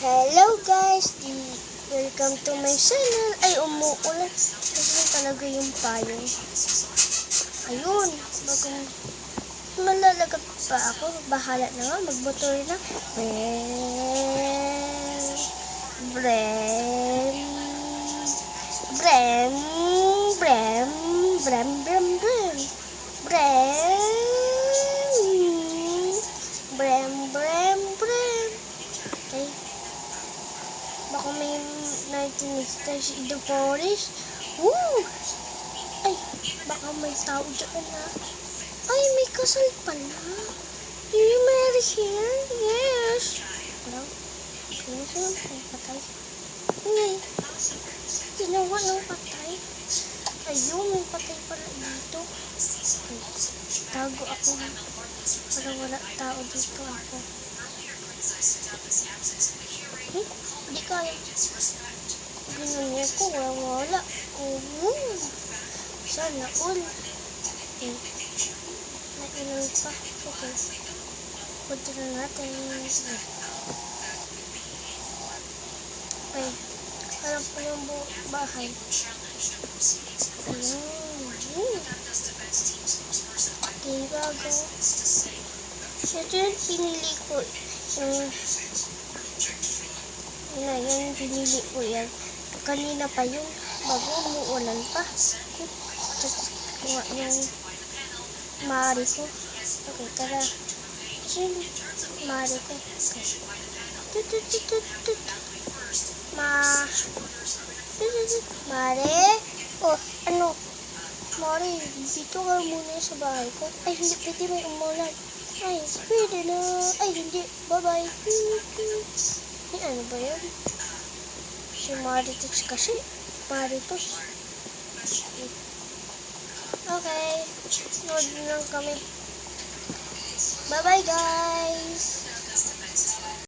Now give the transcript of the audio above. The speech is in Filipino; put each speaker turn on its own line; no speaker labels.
Hello guys, welcome to my channel. Ay, umuulan kasi talaga yung payong. Ayun, bagong malalagat pa ako. Bahala na nga, magmotor na. Brem, brem, brem, brem, brem, brem, brem, brem, brem, brem. Okay. Baka may natinista si The Forest. Woo! Ay, baka may tao dyan na. Ay, may kasal pala. Do you marry here? Yes. Hello? Ano siya? May patay. Hindi. Ginawa ng patay. Ayun, may patay pala dito. Tago ako. Para wala tao dito ako. Hindi kaya. Ginanya ko, wala. Sana all. Okay. Nailan pa. Okay. Punta na natin. Okay. Harap pa yung bahay. Ayan. Okay, bago. Ito yung pinili ko. Yung pinili ko yan. Kanina pa yun. Bago umuulan pa. Yung mari ko. Okay, tara. Yung mari ko. Mari? Oh, ano? Mari, dito ka muna sa bahay ko. Ay, hindi pwede may umulan. Ay, pwede na. Ay, hindi. Bye-bye. Ay, ano ba yun? Si Maritos kasi. Maritos. Okay. Nood lang kami. Bye-bye, guys.